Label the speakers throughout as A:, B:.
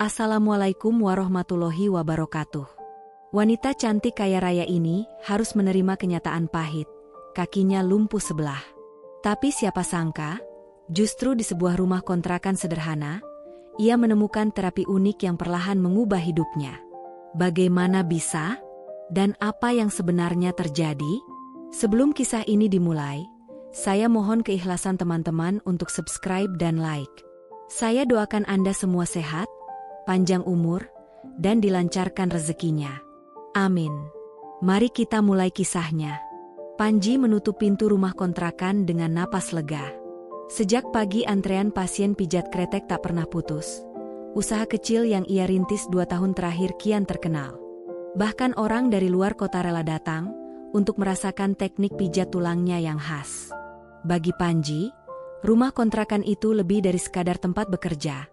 A: Assalamualaikum warahmatullahi wabarakatuh. Wanita cantik kaya raya ini harus menerima kenyataan pahit. Kakinya lumpuh sebelah. Tapi siapa sangka, justru di sebuah rumah kontrakan sederhana, ia menemukan terapi unik yang perlahan mengubah hidupnya. Bagaimana bisa? Dan apa yang sebenarnya terjadi? Sebelum kisah ini dimulai, saya mohon keikhlasan teman-teman untuk subscribe dan like. Saya doakan Anda semua sehat, panjang umur, dan dilancarkan rezekinya. Amin. Mari kita mulai kisahnya. Panji menutup pintu rumah kontrakan dengan napas lega. Sejak pagi antrean pasien pijat kretek tak pernah putus. Usaha kecil yang ia rintis 2 tahun terakhir kian terkenal. Bahkan orang dari luar kota rela datang untuk merasakan teknik pijat tulangnya yang khas. Bagi Panji, rumah kontrakan itu lebih dari sekadar tempat bekerja.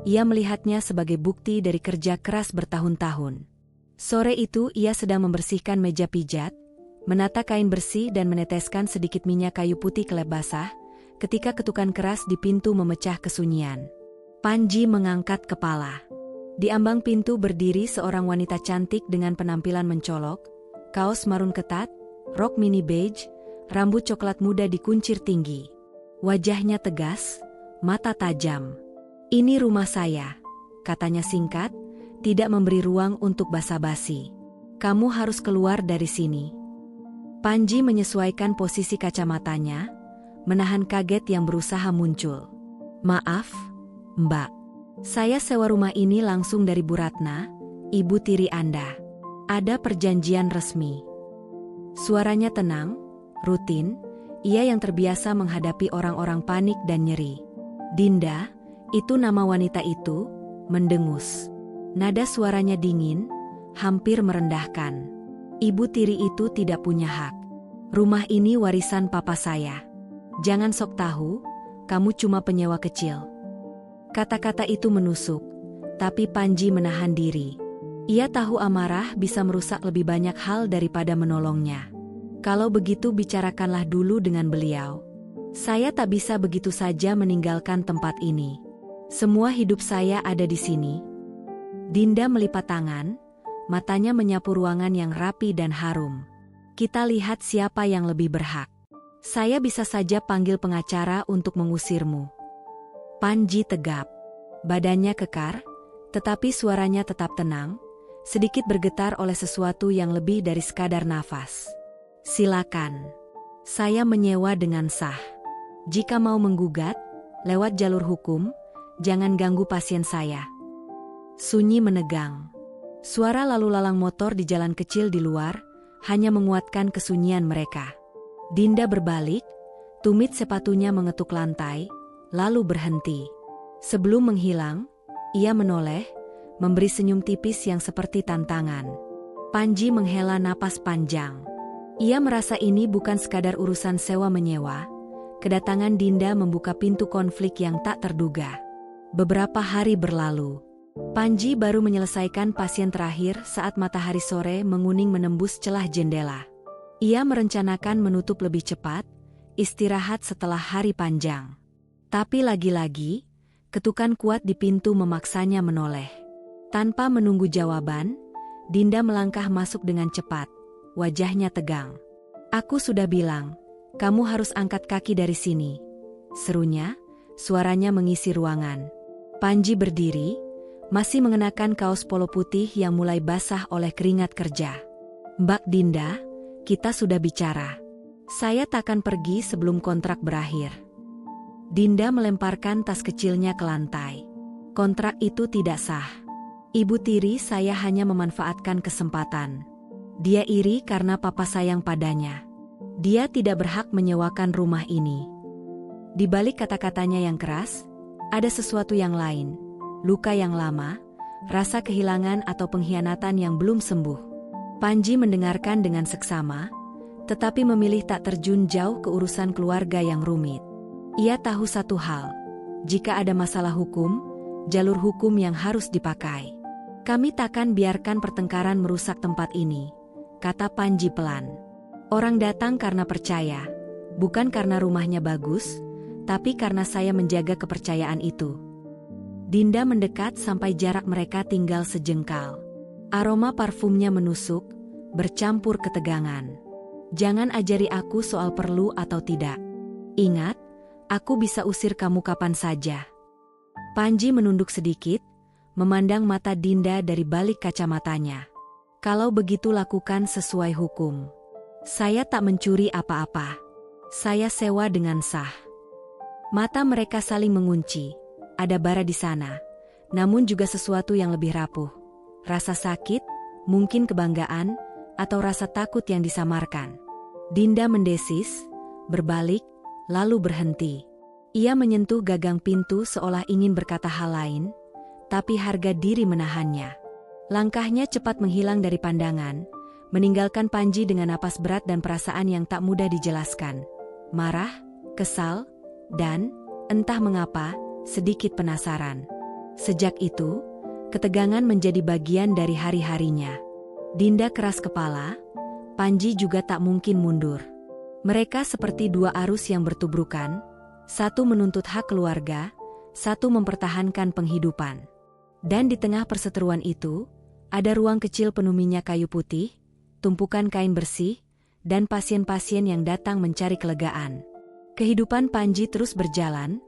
A: Ia melihatnya sebagai bukti dari kerja keras bertahun-tahun. Sore itu ia sedang membersihkan meja pijat, menata kain bersih dan meneteskan sedikit minyak kayu putih ke lem basah, ketika ketukan keras di pintu memecah kesunyian. Panji mengangkat kepala. Di ambang pintu berdiri seorang wanita cantik dengan penampilan mencolok, kaos marun ketat, rok mini beige, rambut coklat muda dikuncir tinggi. Wajahnya tegas, mata tajam. "Ini rumah saya," katanya singkat, tidak memberi ruang untuk basa-basi. "Kamu harus keluar dari sini." Panji menyesuaikan posisi kacamatanya, menahan kaget yang berusaha muncul. "Maaf, Mbak. Saya sewa rumah ini langsung dari Bu Ratna, ibu tiri Anda. Ada perjanjian resmi." Suaranya tenang, rutin, ia yang terbiasa menghadapi orang-orang panik dan nyeri. "Dinda, itu nama wanita itu," mendengus. Nada suaranya dingin, hampir merendahkan. "Ibu tiri itu tidak punya hak. Rumah ini warisan papa saya. Jangan sok tahu, kamu cuma penyewa kecil." Kata-kata itu menusuk, tapi Panji menahan diri. Ia tahu amarah bisa merusak lebih banyak hal daripada menolongnya. "Kalau begitu bicarakanlah dulu dengan beliau. Saya tak bisa begitu saja meninggalkan tempat ini. Semua hidup saya ada di sini." Dinda melipat tangan, matanya menyapu ruangan yang rapi dan harum. "Kita lihat siapa yang lebih berhak. Saya bisa saja panggil pengacara untuk mengusirmu." Panji tegap. Badannya kekar, tetapi suaranya tetap tenang, sedikit bergetar oleh sesuatu yang lebih dari sekadar nafas. "Silakan. Saya menyewa dengan sah. Jika mau menggugat, lewat jalur hukum, jangan ganggu pasien saya." Sunyi menegang. Suara lalu lalang motor di jalan kecil di luar hanya menguatkan kesunyian mereka. Dinda berbalik, tumit sepatunya mengetuk lantai, lalu berhenti. Sebelum menghilang, ia menoleh, memberi senyum tipis yang seperti tantangan. Panji menghela napas panjang. Ia merasa ini bukan sekadar urusan sewa-menyewa. Kedatangan Dinda membuka pintu konflik yang tak terduga. Beberapa hari berlalu. Panji baru menyelesaikan pasien terakhir saat matahari sore menguning menembus celah jendela. Ia merencanakan menutup lebih cepat, istirahat setelah hari panjang. Tapi lagi-lagi, ketukan kuat di pintu memaksanya menoleh. Tanpa menunggu jawaban, Dinda melangkah masuk dengan cepat, wajahnya tegang. "Aku sudah bilang, kamu harus angkat kaki dari sini," serunya, suaranya mengisi ruangan. Panji berdiri, masih mengenakan kaos polo putih yang mulai basah oleh keringat kerja. "Mbak Dinda, kita sudah bicara. Saya takkan pergi sebelum kontrak berakhir." Dinda melemparkan tas kecilnya ke lantai. "Kontrak itu tidak sah. Ibu tiri saya hanya memanfaatkan kesempatan. Dia iri karena papa sayang padanya. Dia tidak berhak menyewakan rumah ini." Di balik kata-katanya yang keras, ada sesuatu yang lain. Luka yang lama, rasa kehilangan atau pengkhianatan yang belum sembuh. Panji mendengarkan dengan seksama, tetapi memilih tak terjun jauh ke urusan keluarga yang rumit. Ia tahu satu hal, jika ada masalah hukum, jalur hukum yang harus dipakai. "Kami takkan biarkan pertengkaran merusak tempat ini," kata Panji pelan. "Orang datang karena percaya, bukan karena rumahnya bagus, tapi karena saya menjaga kepercayaan itu." Dinda mendekat sampai jarak mereka tinggal sejengkal. Aroma parfumnya menusuk, bercampur ketegangan. Jangan ajari aku soal perlu atau tidak. Ingat, aku bisa usir kamu kapan saja. Panji menunduk sedikit, memandang mata Dinda dari balik kacamatanya. Kalau begitu lakukan sesuai hukum. Saya tak mencuri apa-apa. Saya sewa dengan sah. Mata mereka saling mengunci. Ada bara di sana, namun juga sesuatu yang lebih rapuh. Rasa sakit, mungkin kebanggaan, atau rasa takut yang disamarkan. Dinda mendesis, berbalik, lalu berhenti. Ia menyentuh gagang pintu seolah ingin berkata hal lain, tapi harga diri menahannya. Langkahnya cepat menghilang dari pandangan, meninggalkan Panji dengan napas berat dan perasaan yang tak mudah dijelaskan. Marah, kesal, dan, entah mengapa, sedikit penasaran. Sejak itu, ketegangan menjadi bagian dari hari-harinya. Dinda keras kepala, Panji juga tak mungkin mundur. Mereka seperti dua arus yang bertubrukan, satu menuntut hak keluarga, satu mempertahankan penghidupan. Dan di tengah perseteruan itu, ada ruang kecil penuh minyak kayu putih, tumpukan kain bersih, dan pasien-pasien yang datang mencari kelegaan. Kehidupan Panji terus berjalan,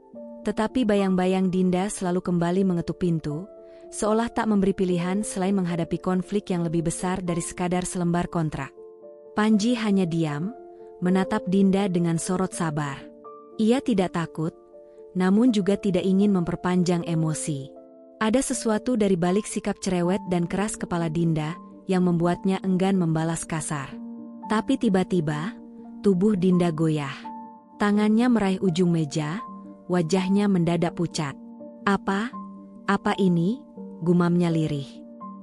A: tetapi bayang-bayang Dinda selalu kembali mengetuk pintu, seolah tak memberi pilihan selain menghadapi konflik yang lebih besar dari sekadar selembar kontrak. Panji hanya diam, menatap Dinda dengan sorot sabar. Ia tidak takut, namun juga tidak ingin memperpanjang emosi. Ada sesuatu dari balik sikap cerewet dan keras kepala Dinda yang membuatnya enggan membalas kasar. Tapi tiba-tiba, tubuh Dinda goyah. Tangannya meraih ujung meja, wajahnya mendadak pucat. Apa ini? Gumamnya lirih.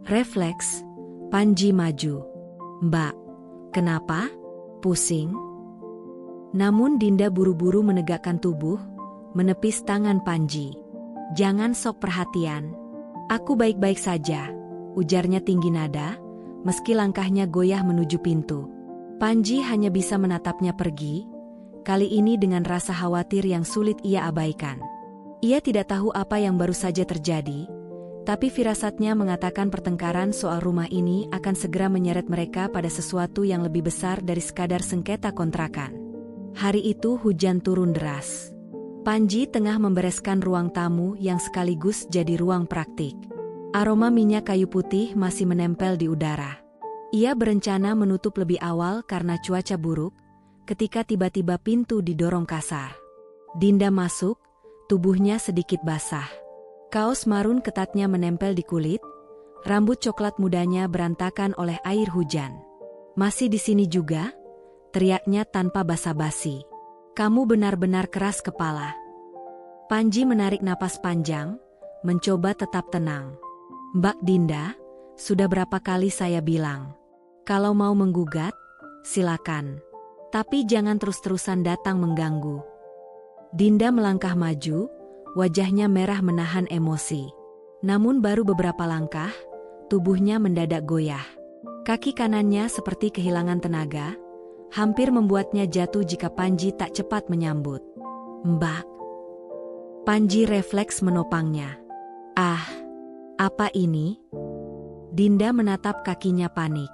A: Refleks, Panji maju. Mbak, kenapa? Pusing? Namun Dinda buru-buru menegakkan tubuh, menepis tangan Panji. Jangan sok perhatian. Aku baik-baik saja, ujarnya tinggi nada, meski langkahnya goyah menuju pintu. Panji hanya bisa menatapnya pergi, kali ini dengan rasa khawatir yang sulit ia abaikan. Ia tidak tahu apa yang baru saja terjadi, tapi firasatnya mengatakan pertengkaran soal rumah ini akan segera menyeret mereka pada sesuatu yang lebih besar dari sekadar sengketa kontrakan. Hari itu hujan turun deras. Panji tengah membereskan ruang tamu yang sekaligus jadi ruang praktik. Aroma minyak kayu putih masih menempel di udara. Ia berencana menutup lebih awal karena cuaca buruk, ketika tiba-tiba pintu didorong kasar. Dinda masuk, tubuhnya sedikit basah. Kaos marun ketatnya menempel di kulit, rambut coklat mudanya berantakan oleh air hujan. Masih di sini juga? Teriaknya tanpa basa-basi. Kamu benar-benar keras kepala. Panji menarik napas panjang, mencoba tetap tenang. Mbak Dinda, sudah berapa kali saya bilang, kalau mau menggugat, silakan. Tapi jangan terus-terusan datang mengganggu. Dinda melangkah maju, wajahnya merah menahan emosi. Namun baru beberapa langkah, tubuhnya mendadak goyah. Kaki kanannya seperti kehilangan tenaga, hampir membuatnya jatuh jika Panji tak cepat menyambut. Mbak. Panji refleks menopangnya. Apa ini? Dinda menatap kakinya panik.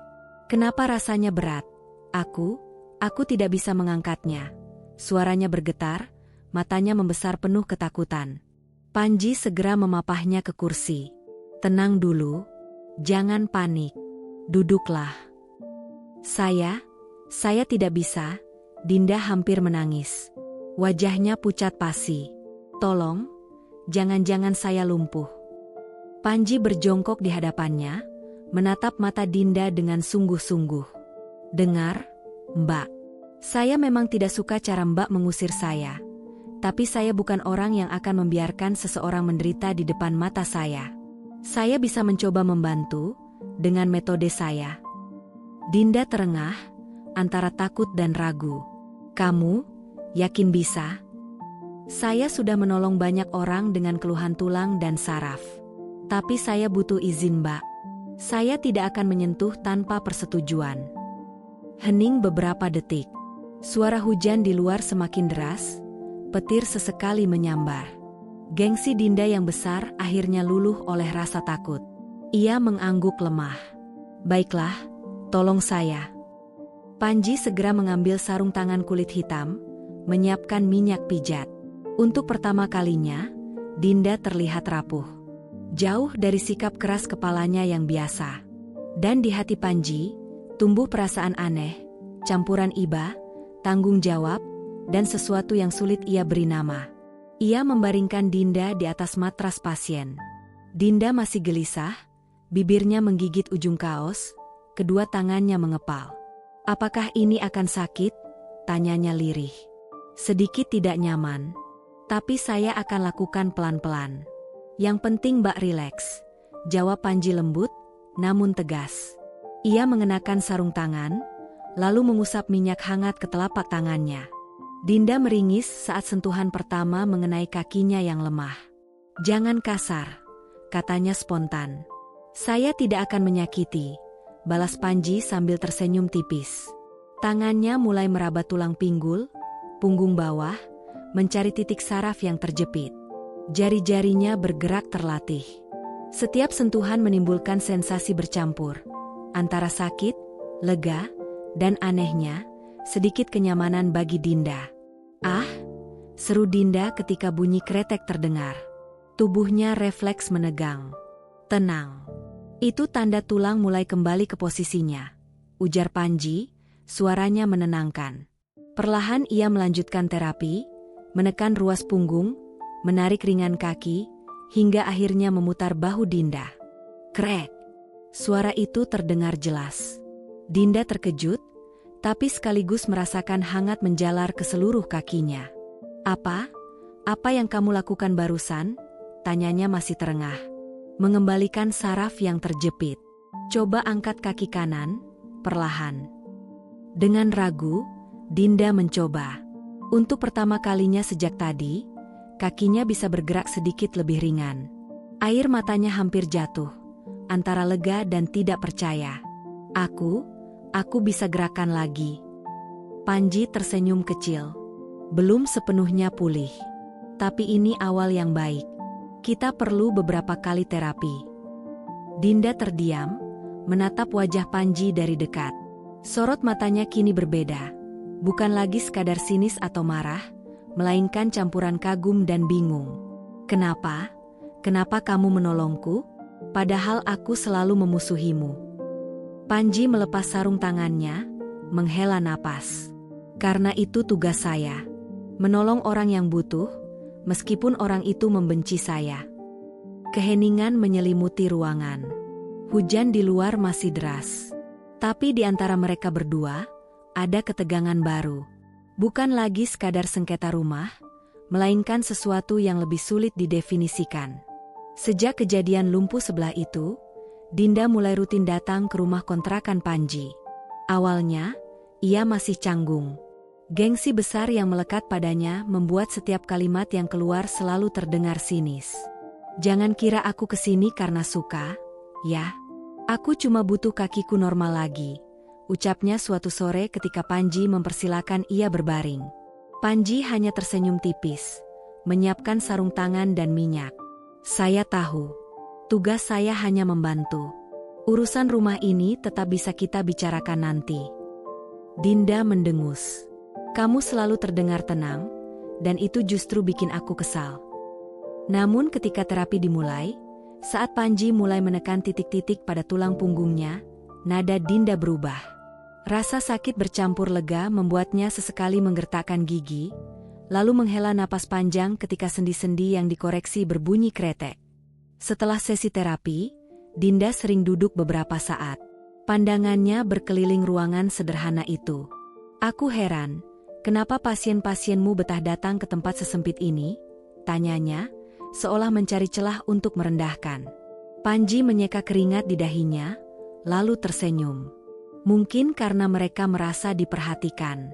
A: Kenapa rasanya berat? Aku tidak bisa mengangkatnya. Suaranya bergetar, matanya membesar penuh ketakutan. Panji segera memapahnya ke kursi. Tenang dulu, jangan panik. Duduklah. Saya tidak bisa. Dinda hampir menangis. Wajahnya pucat pasi. Tolong, jangan-jangan saya lumpuh. Panji berjongkok di hadapannya, menatap mata Dinda dengan sungguh-sungguh. Dengar, Mbak. Saya memang tidak suka cara Mbak mengusir saya. Tapi saya bukan orang yang akan membiarkan seseorang menderita di depan mata saya. Saya bisa mencoba membantu, dengan metode saya. Dinda terengah, antara takut dan ragu. Kamu, yakin bisa? Saya sudah menolong banyak orang dengan keluhan tulang dan saraf. Tapi saya butuh izin Mbak. Saya tidak akan menyentuh tanpa persetujuan. Hening beberapa detik. Suara hujan di luar semakin deras. Petir sesekali menyambar. Gengsi Dinda yang besar akhirnya luluh oleh rasa takut. Ia mengangguk lemah. "Baiklah, tolong saya." Panji segera mengambil sarung tangan kulit hitam, menyiapkan minyak pijat. Untuk pertama kalinya, Dinda terlihat rapuh. Jauh dari sikap keras kepalanya yang biasa. Dan di hati Panji, tumbuh perasaan aneh, campuran iba, tanggung jawab, dan sesuatu yang sulit ia beri nama. Ia membaringkan Dinda di atas matras pasien. Dinda masih gelisah, bibirnya menggigit ujung kaos, kedua tangannya mengepal. "Apakah ini akan sakit?" tanyanya lirih. "Sedikit tidak nyaman, tapi saya akan lakukan pelan-pelan. Yang penting Mbak rileks," jawab Panji lembut, namun tegas. Ia mengenakan sarung tangan, lalu mengusap minyak hangat ke telapak tangannya. Dinda meringis saat sentuhan pertama mengenai kakinya yang lemah. "Jangan kasar," katanya spontan. "Saya tidak akan menyakiti," balas Panji sambil tersenyum tipis. Tangannya mulai meraba tulang pinggul, punggung bawah, mencari titik saraf yang terjepit. Jari-jarinya bergerak terlatih. Setiap sentuhan menimbulkan sensasi bercampur, antara sakit, lega, dan anehnya, sedikit kenyamanan bagi Dinda. "Ah!" seru Dinda ketika bunyi kretek terdengar. Tubuhnya refleks menegang. "Tenang. Itu tanda tulang mulai kembali ke posisinya," ujar Panji, suaranya menenangkan. Perlahan ia melanjutkan terapi, menekan ruas punggung, menarik ringan kaki, hingga akhirnya memutar bahu Dinda. Krek! Suara itu terdengar jelas. Dinda terkejut, tapi sekaligus merasakan hangat menjalar ke seluruh kakinya. "Apa? Apa yang kamu lakukan barusan?" tanyanya masih terengah. "Mengembalikan saraf yang terjepit. Coba angkat kaki kanan, perlahan." Dengan ragu, Dinda mencoba. Untuk pertama kalinya sejak tadi, kakinya bisa bergerak sedikit lebih ringan. Air matanya hampir jatuh, antara lega dan tidak percaya. Aku bisa gerakan lagi." Panji tersenyum kecil. "Belum sepenuhnya pulih. Tapi ini awal yang baik. Kita perlu beberapa kali terapi." Dinda terdiam, menatap wajah Panji dari dekat. Sorot matanya kini berbeda. Bukan lagi sekadar sinis atau marah, melainkan campuran kagum dan bingung. "Kenapa? Kenapa kamu menolongku? Padahal aku selalu memusuhimu." Panji melepas sarung tangannya, menghela napas. "Karena itu tugas saya. Menolong orang yang butuh, meskipun orang itu membenci saya." Keheningan menyelimuti ruangan. Hujan di luar masih deras. Tapi di antara mereka berdua, ada ketegangan baru. Bukan lagi sekadar sengketa rumah, melainkan sesuatu yang lebih sulit didefinisikan. Sejak kejadian lumpuh sebelah itu, Dinda mulai rutin datang ke rumah kontrakan Panji. Awalnya, ia masih canggung. Gengsi besar yang melekat padanya membuat setiap kalimat yang keluar selalu terdengar sinis. "Jangan kira aku kesini karena suka, ya. Aku cuma butuh kakiku normal lagi," ucapnya suatu sore ketika Panji mempersilakan ia berbaring. Panji hanya tersenyum tipis, menyiapkan sarung tangan dan minyak. "Saya tahu. Tugas saya hanya membantu. Urusan rumah ini tetap bisa kita bicarakan nanti." Dinda mendengus. "Kamu selalu terdengar tenang, dan itu justru bikin aku kesal." Namun ketika terapi dimulai, saat Panji mulai menekan titik-titik pada tulang punggungnya, nada Dinda berubah. Rasa sakit bercampur lega membuatnya sesekali menggertakkan gigi, lalu menghela napas panjang ketika sendi-sendi yang dikoreksi berbunyi kretek. Setelah sesi terapi, Dinda sering duduk beberapa saat. Pandangannya berkeliling ruangan sederhana itu. "Aku heran, kenapa pasien-pasienmu betah datang ke tempat sesempit ini?" tanyanya, seolah mencari celah untuk merendahkan. Panji menyeka keringat di dahinya, lalu tersenyum. "Mungkin karena mereka merasa diperhatikan.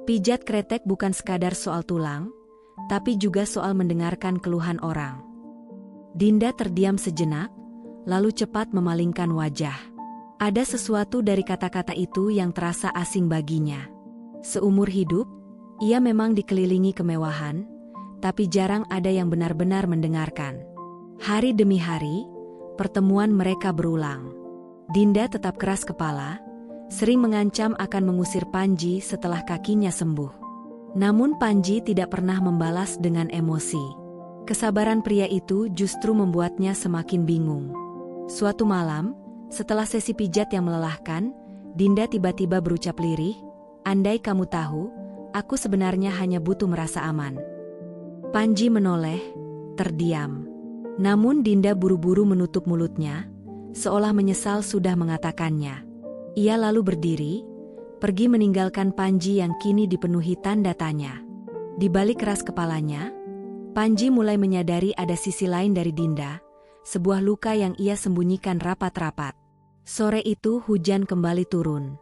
A: Pijat kretek bukan sekadar soal tulang, tapi juga soal mendengarkan keluhan orang." Dinda terdiam sejenak, lalu cepat memalingkan wajah. Ada sesuatu dari kata-kata itu yang terasa asing baginya. Seumur hidup, ia memang dikelilingi kemewahan, tapi jarang ada yang benar-benar mendengarkan. Hari demi hari, pertemuan mereka berulang. Dinda tetap keras kepala, sering mengancam akan mengusir Panji setelah kakinya sembuh. Namun Panji tidak pernah membalas dengan emosi. Kesabaran pria itu justru membuatnya semakin bingung. Suatu malam, setelah sesi pijat yang melelahkan, Dinda tiba-tiba berucap lirih, "Andai kamu tahu, aku sebenarnya hanya butuh merasa aman." Panji menoleh, terdiam. Namun Dinda buru-buru menutup mulutnya, seolah menyesal sudah mengatakannya. Ia lalu berdiri, pergi meninggalkan Panji yang kini dipenuhi tanda tanya. Di balik keras kepalanya, Panji mulai menyadari ada sisi lain dari Dinda, sebuah luka yang ia sembunyikan rapat-rapat. Sore itu hujan kembali turun.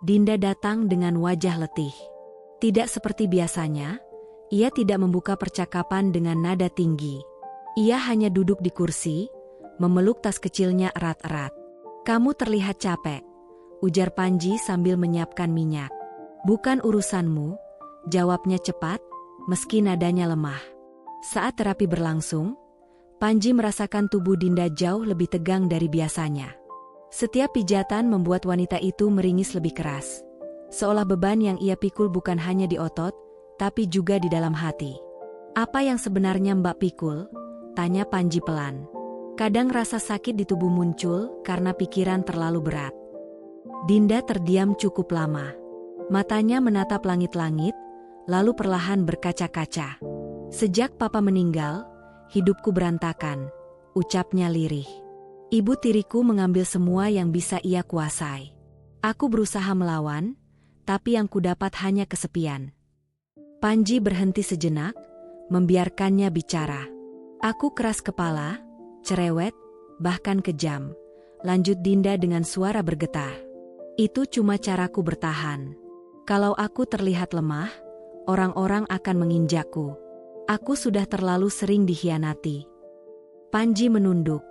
A: Dinda datang dengan wajah letih. Tidak seperti biasanya, ia tidak membuka percakapan dengan nada tinggi. Ia hanya duduk di kursi, memeluk tas kecilnya erat-erat. "Kamu terlihat capek," ujar Panji sambil menyiapkan minyak. "Bukan urusanmu," jawabnya cepat, meski nadanya lemah. Saat terapi berlangsung, Panji merasakan tubuh Dinda jauh lebih tegang dari biasanya. Setiap pijatan membuat wanita itu meringis lebih keras. Seolah beban yang ia pikul bukan hanya di otot, tapi juga di dalam hati. "Apa yang sebenarnya Mbak pikul?" tanya Panji pelan. Kadang rasa sakit di tubuh muncul karena pikiran terlalu berat. Dinda terdiam cukup lama. Matanya menatap langit-langit, lalu perlahan berkaca-kaca. "Sejak Papa meninggal, hidupku berantakan," ucapnya lirih. "Ibu tiriku mengambil semua yang bisa ia kuasai. Aku berusaha melawan, tapi yang kudapat hanya kesepian." Panji berhenti sejenak, membiarkannya bicara. "Aku keras kepala, cerewet, bahkan kejam," lanjut Dinda dengan suara bergetar. "Itu cuma caraku bertahan. Kalau aku terlihat lemah, orang-orang akan menginjakku. Aku sudah terlalu sering dikhianati." Panji menunduk,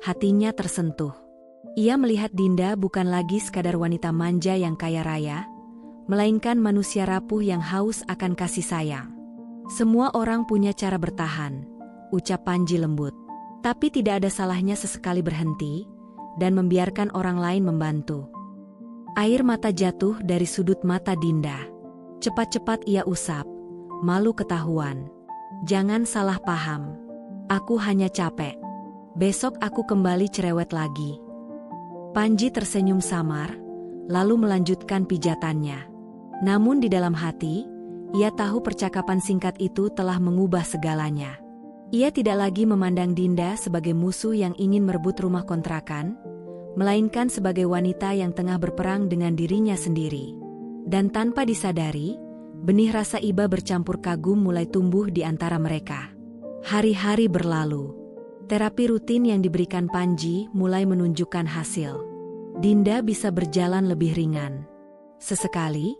A: hatinya tersentuh. Ia melihat Dinda bukan lagi sekadar wanita manja yang kaya raya, melainkan manusia rapuh yang haus akan kasih sayang. "Semua orang punya cara bertahan," ucap Panji lembut. "Tapi tidak ada salahnya sesekali berhenti dan membiarkan orang lain membantu." Air mata jatuh dari sudut mata Dinda. Cepat-cepat ia usap, malu ketahuan. "Jangan salah paham. Aku hanya capek. Besok aku kembali cerewet lagi." Panji tersenyum samar, lalu melanjutkan pijatannya. Namun di dalam hati, ia tahu percakapan singkat itu telah mengubah segalanya. Ia tidak lagi memandang Dinda sebagai musuh yang ingin merebut rumah kontrakan, melainkan sebagai wanita yang tengah berperang dengan dirinya sendiri. Dan tanpa disadari, benih rasa iba bercampur kagum mulai tumbuh di antara mereka. Hari-hari berlalu. Terapi rutin yang diberikan Panji mulai menunjukkan hasil. Dinda bisa berjalan lebih ringan. Sesekali,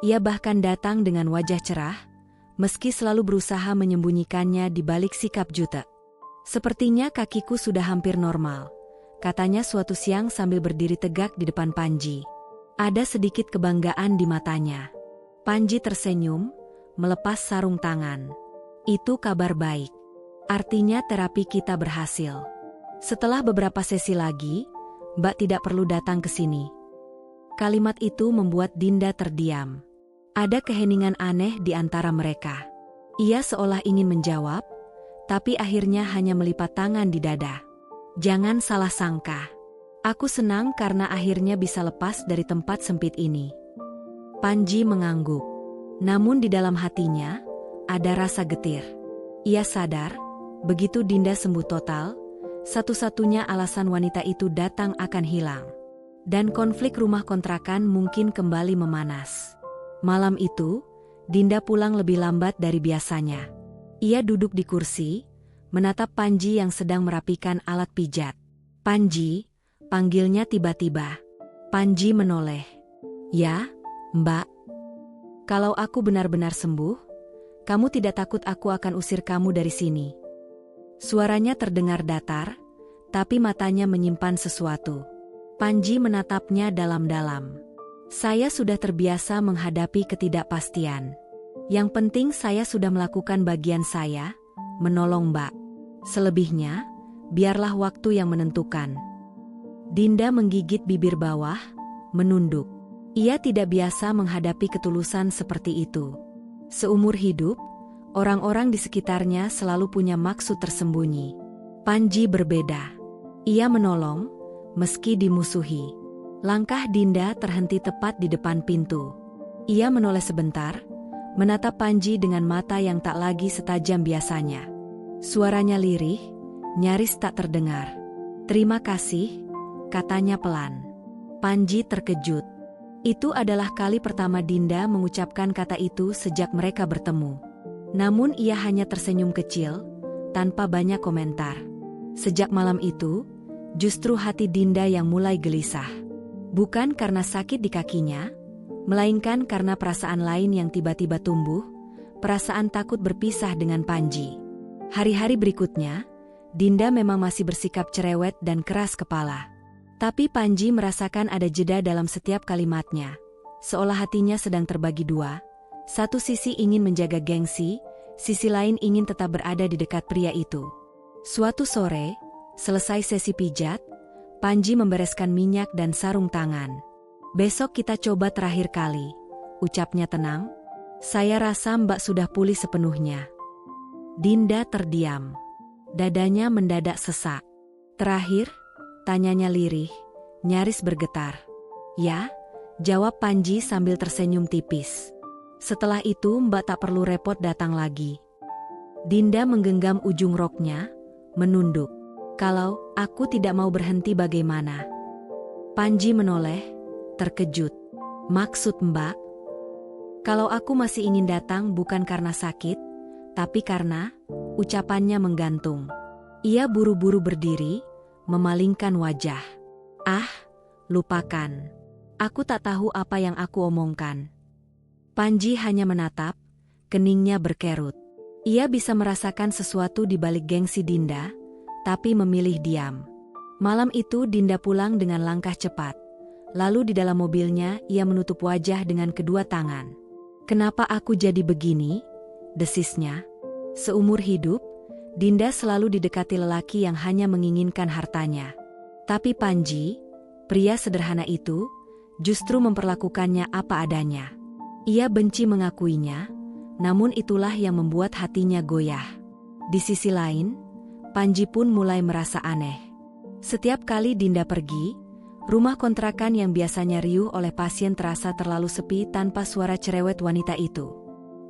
A: ia bahkan datang dengan wajah cerah, meski selalu berusaha menyembunyikannya di balik sikap jutek. "Sepertinya kakiku sudah hampir normal," katanya suatu siang sambil berdiri tegak di depan Panji. Ada sedikit kebanggaan di matanya. Panji tersenyum, melepas sarung tangan. "Itu kabar baik. Artinya terapi kita berhasil. Setelah beberapa sesi lagi, Mbak tidak perlu datang ke sini." Kalimat itu membuat Dinda terdiam. Ada keheningan aneh di antara mereka. Ia seolah ingin menjawab, tapi akhirnya hanya melipat tangan di dada. "Jangan salah sangka. Aku senang karena akhirnya bisa lepas dari tempat sempit ini." Panji mengangguk. Namun di dalam hatinya, ada rasa getir. Ia sadar, begitu Dinda sembuh total, satu-satunya alasan wanita itu datang akan hilang. Dan konflik rumah kontrakan mungkin kembali memanas. Malam itu, Dinda pulang lebih lambat dari biasanya. Ia duduk di kursi, menatap Panji yang sedang merapikan alat pijat. "Panji," panggilnya tiba-tiba. Panji menoleh. "Ya, Mbak. Kalau aku benar-benar sembuh, kamu tidak takut aku akan usir kamu dari sini?" Suaranya terdengar datar, tapi matanya menyimpan sesuatu. Panji menatapnya dalam-dalam. "Saya sudah terbiasa menghadapi ketidakpastian. Yang penting saya sudah melakukan bagian saya, menolong Mbak. Selebihnya, biarlah waktu yang menentukan. Dinda menggigit bibir bawah, menunduk. Ia tidak biasa menghadapi ketulusan seperti itu. Seumur hidup, orang-orang di sekitarnya selalu punya maksud tersembunyi. Panji berbeda. Ia menolong, meski dimusuhi. Langkah Dinda terhenti tepat di depan pintu. Ia menoleh sebentar, menatap Panji dengan mata yang tak lagi setajam biasanya. Suaranya lirih, nyaris tak terdengar. "Terima kasih," katanya pelan. Panji terkejut. Itu adalah kali pertama Dinda mengucapkan kata itu sejak mereka bertemu. Namun ia hanya tersenyum kecil, tanpa banyak komentar. Sejak malam itu, justru hati Dinda yang mulai gelisah. Bukan karena sakit di kakinya, melainkan karena perasaan lain yang tiba-tiba tumbuh, perasaan takut berpisah dengan Panji. Hari-hari berikutnya, Dinda memang masih bersikap cerewet dan keras kepala. Tapi Panji merasakan ada jeda dalam setiap kalimatnya. Seolah hatinya sedang terbagi dua. Satu sisi ingin menjaga gengsi, sisi lain ingin tetap berada di dekat pria itu. Suatu sore, selesai sesi pijat, Panji membereskan minyak dan sarung tangan. "Besok kita coba terakhir kali," ucapnya tenang. "Saya rasa Mbak sudah pulih sepenuhnya." Dinda terdiam. Dadanya mendadak sesak. "Terakhir?" tanyanya lirih, nyaris bergetar. "Ya," jawab Panji sambil tersenyum tipis. "Setelah itu Mbak tak perlu repot datang lagi." Dinda menggenggam ujung roknya, menunduk. "Kalau aku tidak mau berhenti bagaimana?" Panji menoleh, terkejut. "Maksud Mbak?" "Kalau aku masih ingin datang bukan karena sakit, tapi karena..." Ucapannya menggantung. Ia buru-buru berdiri, memalingkan wajah. "Ah, lupakan. Aku tak tahu apa yang aku omongkan." Panji hanya menatap, keningnya berkerut. Ia bisa merasakan sesuatu di balik gengsi Dinda, tapi memilih diam. Malam itu Dinda pulang dengan langkah cepat. Lalu di dalam mobilnya ia menutup wajah dengan kedua tangan. "Kenapa aku jadi begini?" desisnya. Seumur hidup, Dinda selalu didekati lelaki yang hanya menginginkan hartanya. Tapi Panji, pria sederhana itu, justru memperlakukannya apa adanya. Ia benci mengakuinya, namun itulah yang membuat hatinya goyah. Di sisi lain, Panji pun mulai merasa aneh. Setiap kali Dinda pergi, rumah kontrakan yang biasanya riuh oleh pasien terasa terlalu sepi tanpa suara cerewet wanita itu.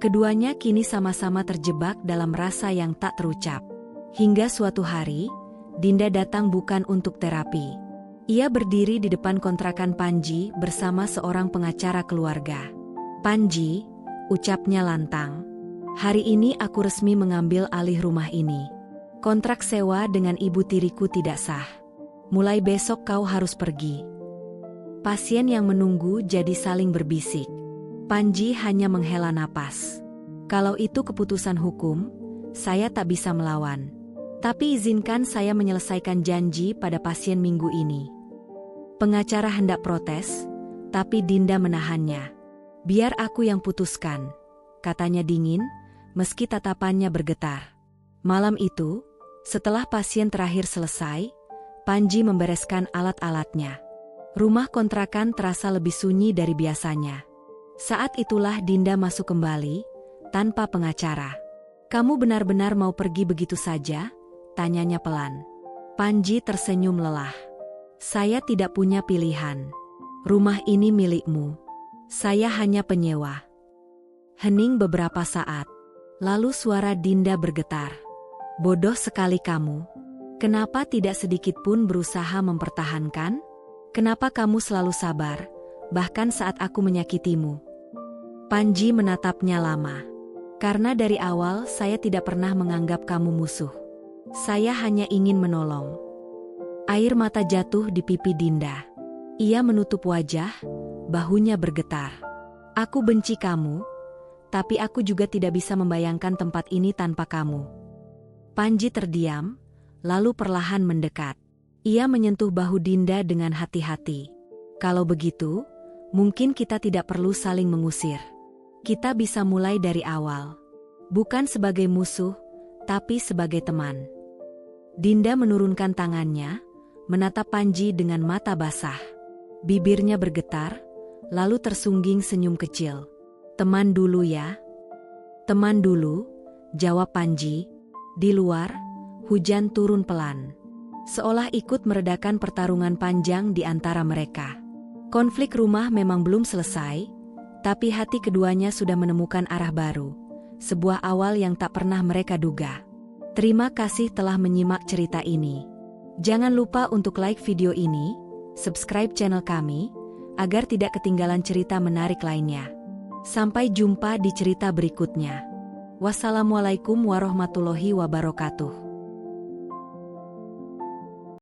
A: Keduanya kini sama-sama terjebak dalam rasa yang tak terucap. Hingga suatu hari, Dinda datang bukan untuk terapi. Ia berdiri di depan kontrakan Panji bersama seorang pengacara keluarga. "Panji," ucapnya lantang, "hari ini aku resmi mengambil alih rumah ini. Kontrak sewa dengan ibu tiriku tidak sah. Mulai besok kau harus pergi." Pasien yang menunggu jadi saling berbisik. Panji hanya menghela napas. "Kalau itu keputusan hukum, saya tak bisa melawan. Tapi izinkan saya menyelesaikan janji pada pasien minggu ini." Pengacara hendak protes, tapi Dinda menahannya. "Biar aku yang putuskan," katanya dingin, meski tatapannya bergetar. Malam itu, setelah pasien terakhir selesai, Panji membereskan alat-alatnya. Rumah kontrakan terasa lebih sunyi dari biasanya. Saat itulah Dinda masuk kembali, tanpa pengacara. "Kamu benar-benar mau pergi begitu saja?" tanyanya pelan. Panji tersenyum lelah. "Saya tidak punya pilihan. Rumah ini milikmu. Saya hanya penyewa." Hening beberapa saat. Lalu suara Dinda bergetar. "Bodoh sekali kamu. Kenapa tidak sedikit pun berusaha mempertahankan? Kenapa kamu selalu sabar, bahkan saat aku menyakitimu?" Panji menatapnya lama. "Karena dari awal saya tidak pernah menganggap kamu musuh. Saya hanya ingin menolong." Air mata jatuh di pipi Dinda. Ia menutup wajah, bahunya bergetar. "Aku benci kamu, tapi aku juga tidak bisa membayangkan tempat ini tanpa kamu." Panji terdiam, lalu perlahan mendekat. Ia menyentuh bahu Dinda dengan hati-hati. "Kalau begitu, mungkin kita tidak perlu saling mengusir. Kita bisa mulai dari awal. Bukan sebagai musuh, tapi sebagai teman. Dinda menurunkan tangannya, menatap Panji dengan mata basah. Bibirnya bergetar, lalu tersungging senyum kecil. Teman dulu ya. Teman dulu, jawab Panji. Di luar, hujan turun pelan. Seolah ikut meredakan pertarungan panjang di antara mereka. Konflik rumah memang belum selesai, tapi hati keduanya sudah menemukan arah baru. Sebuah awal yang tak pernah mereka duga. Terima kasih telah menyimak cerita ini. Jangan lupa untuk like video ini, subscribe channel kami, agar tidak ketinggalan cerita menarik lainnya. Sampai jumpa di cerita berikutnya. Wassalamualaikum warahmatullahi wabarakatuh.